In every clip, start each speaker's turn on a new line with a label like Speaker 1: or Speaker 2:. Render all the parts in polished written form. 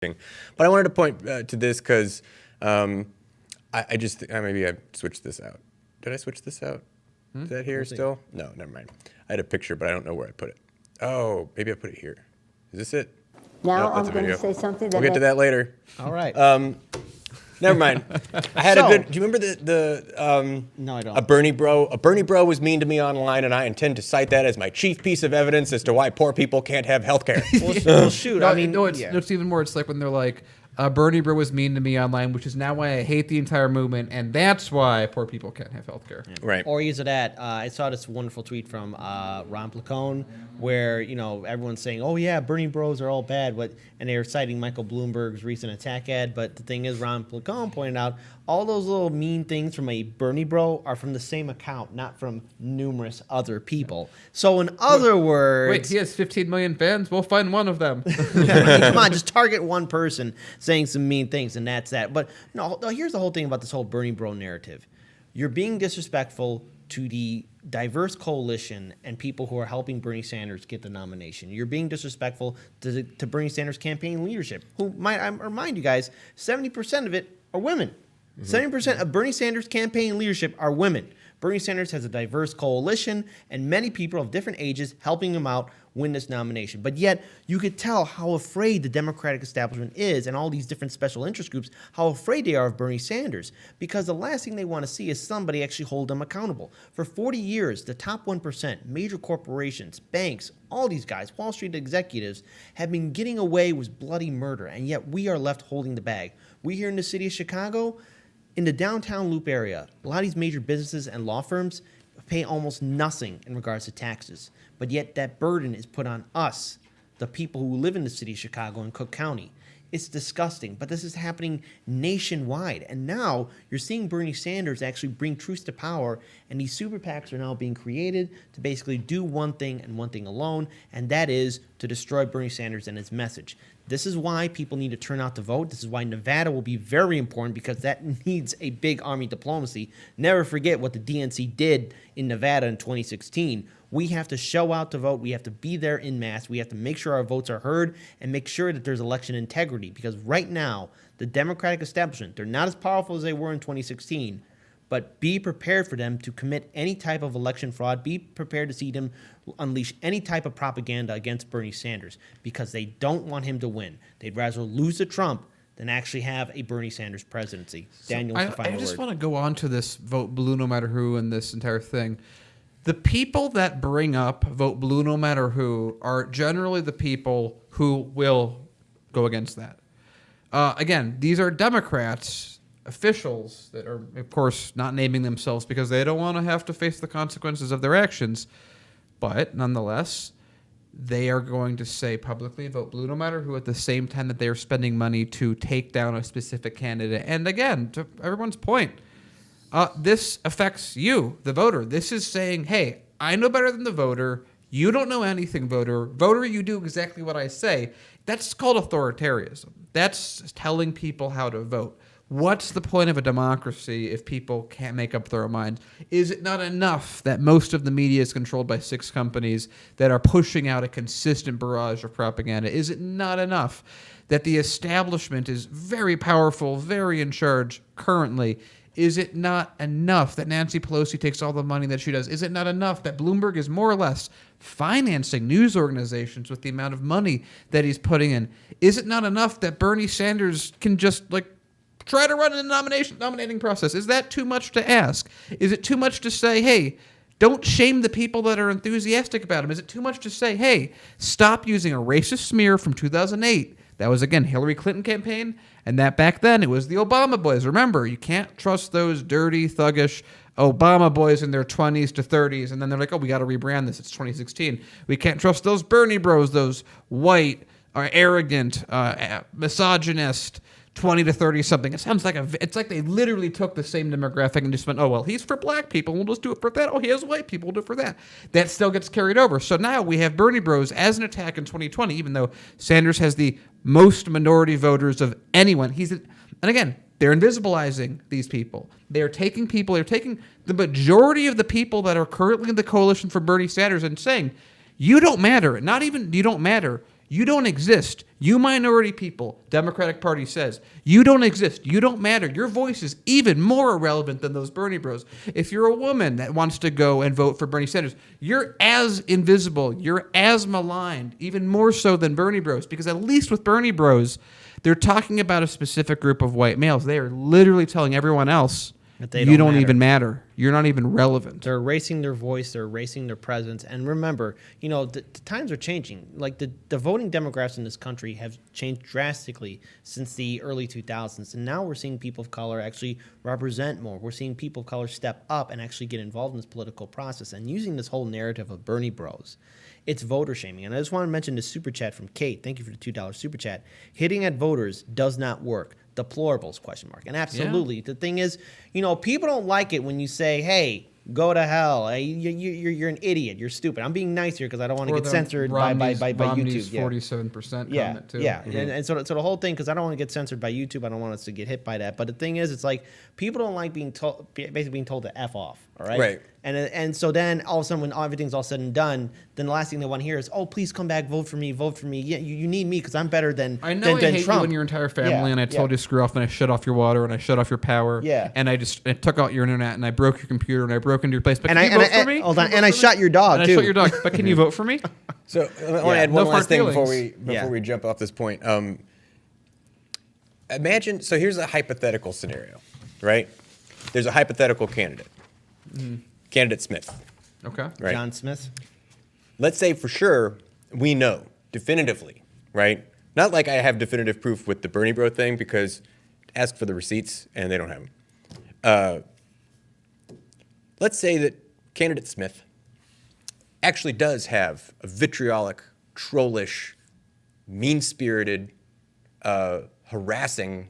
Speaker 1: But I wanted to point to this because I just maybe I switched this out. Did I switch this out? Is that here still? No, never mind. I had a picture, but I don't know where I put it. Oh, maybe I put it here. Is this it?
Speaker 2: Now
Speaker 1: Nope, that's
Speaker 2: I'm
Speaker 1: a
Speaker 2: going to
Speaker 1: video.
Speaker 2: say something that
Speaker 1: We'll get to that later.
Speaker 3: All right.
Speaker 1: Never mind. I had
Speaker 3: So-
Speaker 1: a good. Do you remember the
Speaker 3: No, I don't.
Speaker 1: A Bernie bro was mean to me online, and I intend to cite that as my chief piece of evidence as to why poor people can't have health care.
Speaker 3: Well, shoot.
Speaker 4: No,
Speaker 3: I mean,
Speaker 4: it's even more. It's like when they're like, Bernie bro was mean to me online, which is now why I hate the entire movement, and that's why poor people can't have health care.
Speaker 1: Right.
Speaker 3: Or is it at? I saw this wonderful tweet from Ron Placone where everyone's saying, "Oh yeah, Bernie bros are all bad," and they were citing Michael Bloomberg's recent attack ad. But the thing is, Ron Placone pointed out all those little mean things from a Bernie bro are from the same account, not from numerous other people. So in other words,
Speaker 4: Wait, he has 15 million fans. We'll find one of them.
Speaker 3: come on, just target one person saying some mean things, and that's that. But no, here's the whole thing about this whole Bernie bro narrative. You're being disrespectful to the diverse coalition and people who are helping Bernie Sanders get the nomination. You're being disrespectful to Bernie Sanders' campaign leadership, who, I remind you guys, 70% of it are women. 70% of Bernie Sanders' campaign leadership are women. Bernie Sanders has a diverse coalition and many people of different ages helping him out win this nomination. But yet, you could tell how afraid the Democratic establishment is and all these different special interest groups, how afraid they are of Bernie Sanders. Because the last thing they want to see is somebody actually hold them accountable. For 40 years, the top 1%, major corporations, banks, all these guys, Wall Street executives, have been getting away with bloody murder, and yet we are left holding the bag. We here in the city of Chicago, in the downtown Loop area, a lot of these major businesses and law firms pay almost nothing in regards to taxes. But yet that burden is put on us, the people who live in the city of Chicago and Cook County. It's disgusting, but this is happening nationwide. And now you're seeing Bernie Sanders actually bring truth to power, and these super PACs are now being created to basically do one thing and one thing alone, and that is to destroy Bernie Sanders and his message. This is why people need to turn out to vote. This is why Nevada will be very important, because that needs a big army diplomacy. Never forget what the DNC did in Nevada in 2016. We have to show out to vote. We have to be there in mass. We have to make sure our votes are heard and make sure that there's election integrity, because right now, the Democratic establishment, they're not as powerful as they were in 2016, but be prepared for them to commit any type of election fraud. Be prepared to see them unleash any type of propaganda against Bernie Sanders, because they don't want him to win. They'd rather lose to Trump than actually have a Bernie Sanders presidency. Daniel, what's the final
Speaker 4: I just
Speaker 3: word?
Speaker 4: want to go on to this vote blue no matter who and this entire thing. The people that bring up vote blue no matter who are generally the people who will go against that. Again, these are Democrats, officials that are, of course, not naming themselves because they don't want to have to face the consequences of their actions. But nonetheless, they are going to say publicly, vote blue no matter who, at the same time that they are spending money to take down a specific candidate. And again, to everyone's point, this affects you, the voter. This is saying, hey, I know better than the voter. You don't know anything, voter. Voter, you do exactly what I say. That's called authoritarianism. That's telling people how to vote. What's the point of a democracy if people can't make up their own minds? Is it not enough that most of the media is controlled by 6 companies that are pushing out a consistent barrage of propaganda? Is it not enough that the establishment is very powerful, very in charge currently? Is it not enough that Nancy Pelosi takes all the money that she does? Is it not enough that Bloomberg is more or less financing news organizations with the amount of money that he's putting in? Is it not enough that Bernie Sanders can just try to run a nominating process? Is that too much to ask? Is it too much to say, hey, don't shame the people that are enthusiastic about him? Is it too much to say, hey, stop using a racist smear from 2008? That was, again, Hillary Clinton campaign, and that back then it was the Obama boys. Remember, you can't trust those dirty, thuggish Obama boys in their 20s to 30s, and then they're like, oh, we got to rebrand this. It's 2016. We can't trust those Bernie bros, those white, arrogant, misogynist, 20 to 30 something. It sounds like it's like they literally took the same demographic and just went, oh, well, he's for black people, we'll just do it for that. Oh, he has white people, we'll do it for that. That still gets carried over. So now we have Bernie bros as an attack in 2020, even though Sanders has the most minority voters of anyone. And again, they're invisibilizing these people. They're taking the majority of the people that are currently in the coalition for Bernie Sanders and saying, you don't matter. Not even you don't matter. You don't exist. You minority people, Democratic Party says, you don't exist. You don't matter. Your voice is even more irrelevant than those Bernie bros. If you're a woman that wants to go and vote for Bernie Sanders, you're as invisible. You're as maligned, even more so than Bernie bros. Because at least with Bernie bros, they're talking about a specific group of white males. They are literally telling everyone else,
Speaker 3: That they
Speaker 4: you
Speaker 3: don't
Speaker 4: don't
Speaker 3: matter.
Speaker 4: even matter. You're not even relevant.
Speaker 3: They're erasing their voice. They're erasing their presence. And remember, the times are changing. Like the voting demographics in this country have changed drastically since the early 2000s. And now we're seeing people of color actually represent more. We're seeing people of color step up and actually get involved in this political process. And using this whole narrative of Bernie bros, it's voter shaming. And I just want to mention the super chat from Kate. Thank you for the $2 super chat. Hitting at voters does not work. Deplorables, ? And absolutely. The thing is, people don't like it when you say, hey, go to hell. Hey, you're an idiot. You're stupid. I'm being nice here because I don't want to
Speaker 4: Or
Speaker 3: get
Speaker 4: the
Speaker 3: censored by
Speaker 4: Romney's
Speaker 3: YouTube. Yeah.
Speaker 4: 47% comment, too.
Speaker 3: Yeah, and so the whole thing, because I don't want to get censored by YouTube, I don't want us to get hit by that. But the thing is, it's like people don't like basically being told to F off, all right?
Speaker 1: Right.
Speaker 3: And so then all of a sudden, when everything's all said and done, then the last thing they want to hear is, oh, please come back, vote for me. Yeah, you need me because I'm better than
Speaker 4: I know
Speaker 3: than
Speaker 4: I hate
Speaker 3: Trump.
Speaker 4: you and your entire family,
Speaker 3: Yeah,
Speaker 4: and I told
Speaker 3: yeah.
Speaker 4: you to screw off, and I shut off your water, and I shut off your power,
Speaker 3: Yeah.
Speaker 4: and I took out your internet, and I broke your computer, and I broke into your place. But
Speaker 3: And
Speaker 4: can you vote for me?
Speaker 3: hold
Speaker 4: Can
Speaker 3: on,
Speaker 4: you
Speaker 3: and
Speaker 4: vote
Speaker 3: I
Speaker 4: for me?
Speaker 3: shot your dog
Speaker 4: And
Speaker 3: too.
Speaker 4: I shot your dog. But can you vote for me?
Speaker 1: So I want to add
Speaker 4: no
Speaker 1: one
Speaker 4: hard
Speaker 1: last thing before
Speaker 4: feelings.
Speaker 1: we jump off this point. Imagine, so here's a hypothetical scenario, right? There's a hypothetical candidate, candidate Smith,
Speaker 4: Okay.
Speaker 1: right?
Speaker 3: John Smith.
Speaker 1: Let's say for sure we know definitively, right? Not like I have definitive proof with the Bernie bro thing because ask for the receipts and they don't have them. Let's say that candidate Smith actually does have a vitriolic, trollish, mean-spirited, harassing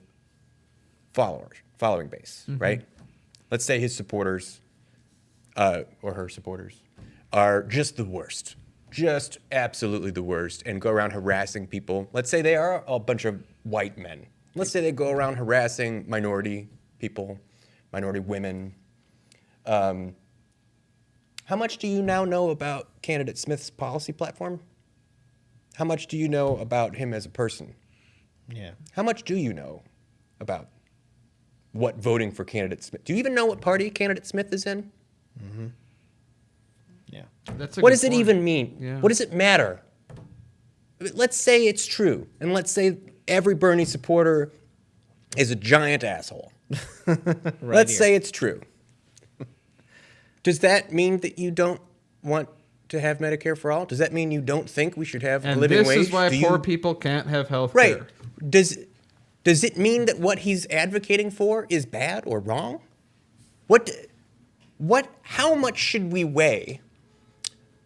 Speaker 1: following base, right? Let's say his supporters or her supporters are just the worst, just absolutely the worst, and go around harassing people. Let's say they are a bunch of white men. Let's say they go around harassing minority people, minority women. How much do you now know about candidate Smith's policy platform? How much do you know about him as a person?
Speaker 3: Yeah.
Speaker 1: How much do you know about what voting for candidate Smith? Do you even know what party candidate Smith is in?
Speaker 3: Yeah.
Speaker 4: That's a
Speaker 1: What
Speaker 4: good
Speaker 1: does it
Speaker 4: point.
Speaker 1: even mean?
Speaker 4: Yeah.
Speaker 1: What does it matter? Let's say it's true, and let's say every Bernie supporter is a giant asshole. Let's say it's true. Does that mean that you don't want to have Medicare for all? Does that mean you don't think we should have a
Speaker 4: And
Speaker 1: living
Speaker 4: this
Speaker 1: wage?
Speaker 4: is why
Speaker 1: Do
Speaker 4: poor
Speaker 1: you-
Speaker 4: people can't have health
Speaker 1: Right.
Speaker 4: care.
Speaker 1: Does it mean that what he's advocating for is bad or wrong? How much should we weigh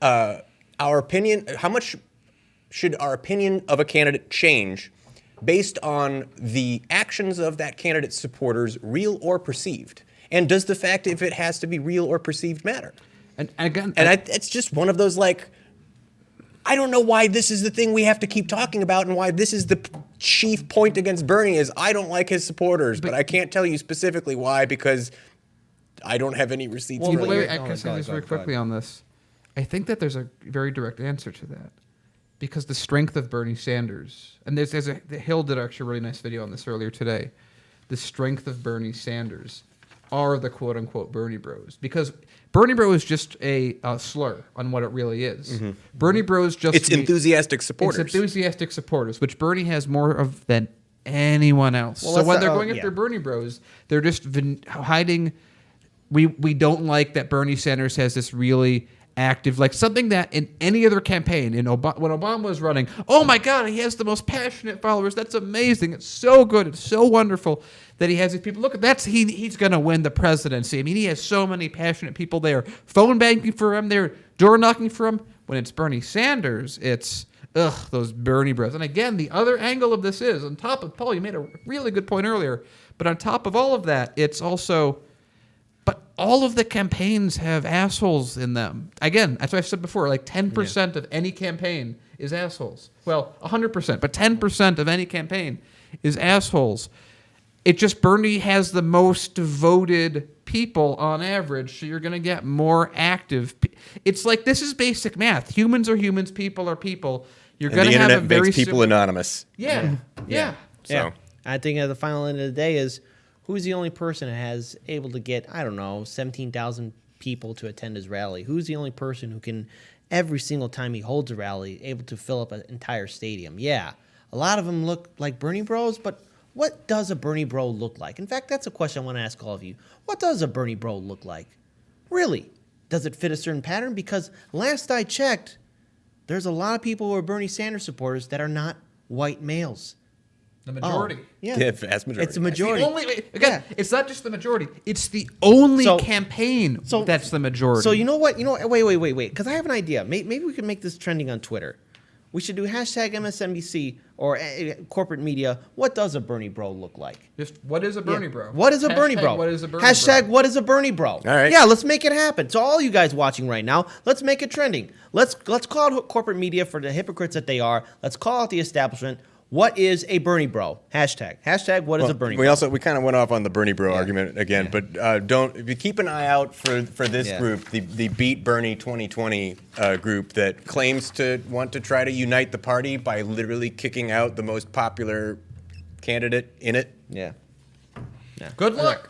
Speaker 1: our opinion? How much should our opinion of a candidate change based on the actions of that candidate's supporters, real or perceived? And does the fact if it has to be real or perceived matter?
Speaker 4: And again,
Speaker 1: It's just one of those I don't know why this is the thing we have to keep talking about and why this is the chief point against Bernie is I don't like his supporters, but I can't tell you specifically why because I don't have any receipts.
Speaker 3: Well,
Speaker 1: for
Speaker 4: Wait,
Speaker 1: it.
Speaker 4: wait, I
Speaker 3: Go
Speaker 4: can say
Speaker 3: ahead,
Speaker 4: this
Speaker 3: go
Speaker 4: very
Speaker 3: ahead, go
Speaker 4: quickly on this. I think that there's a very direct answer to that. Because the strength of Bernie Sanders, and Hill did actually a really nice video on this earlier today. The strength of Bernie Sanders are the quote unquote Bernie bros. Because Bernie bro is just a slur on what it really is. Bernie bros just
Speaker 1: It's enthusiastic supporters.
Speaker 4: It's enthusiastic supporters, which Bernie has more of than anyone else.
Speaker 3: Well,
Speaker 4: so
Speaker 3: let's
Speaker 4: when
Speaker 3: not-
Speaker 4: they're
Speaker 3: oh,
Speaker 4: going
Speaker 3: yeah.
Speaker 4: after Bernie bros, they're just hiding. We don't like that Bernie Sanders has this really active, like something that in any other campaign, when Obama was running, oh my God, he has the most passionate followers. That's amazing. It's so good. It's so wonderful that he has these people. Look, he's going to win the presidency. I mean, he has so many passionate people there, phone banking for him, they're door knocking for him. When it's Bernie Sanders, it's those Bernie bros. And again, the other angle of this is on top of Paul. You made a really good point earlier, but on top of all of that, it's also. But all of the campaigns have assholes in them. Again, that's what I've said before. Like 10% of any campaign is assholes. Well, 100%, but 10% of any campaign is assholes. It just Bernie has the most devoted people on average, so you're going to get more active. It's like this is basic math. Humans are humans. People are people. You're
Speaker 1: And
Speaker 4: going
Speaker 1: the
Speaker 4: to have a
Speaker 1: internet
Speaker 4: very
Speaker 1: makes people
Speaker 4: similar-
Speaker 1: anonymous.
Speaker 4: Yeah. Yeah.
Speaker 1: So
Speaker 3: Yeah. I think at the final end of the day is who's the only person that has able to get, I don't know, 17,000 people to attend his rally? Who's the only person who can, every single time he holds a rally, able to fill up an entire stadium? Yeah. A lot of them look like Bernie bros, but what does a Bernie bro look like? In fact, that's a question I want to ask all of you. What does a Bernie bro look like? Really? Does it fit a certain pattern? Because last I checked, there's a lot of people who are Bernie Sanders supporters that are not white males.
Speaker 4: The majority.
Speaker 3: Yeah.
Speaker 1: Yeah, vast majority.
Speaker 3: It's a majority.
Speaker 4: Again, it's not just the majority. It's the only
Speaker 3: So-
Speaker 4: campaign
Speaker 3: so-
Speaker 4: that's the majority.
Speaker 3: So you know what? Wait. Because I have an idea. Maybe we could make this trending on Twitter. We should do hashtag MSNBC or corporate media. What does a Bernie bro look like?
Speaker 4: Just what is a Bernie bro?
Speaker 3: What is a Bernie
Speaker 4: Hashtag
Speaker 3: bro?
Speaker 4: What is a Bernie
Speaker 3: Hashtag
Speaker 4: bro?
Speaker 3: what is a Bernie bro? All
Speaker 1: right.
Speaker 3: Yeah, let's make it happen. So all you guys watching right now, let's make it trending. Let's call out corporate media for the hypocrites that they are. Let's call out the establishment. What is a Bernie bro? Hashtag what is a Bernie
Speaker 1: we
Speaker 3: bro?
Speaker 1: we kind of went off on the Bernie bro argument again, but if you keep an eye out for this
Speaker 3: Yeah.
Speaker 1: group, the Beat Bernie 2020 group that claims to want to try to unite the party by literally kicking out the most popular candidate in it.
Speaker 3: Yeah.
Speaker 4: Good luck.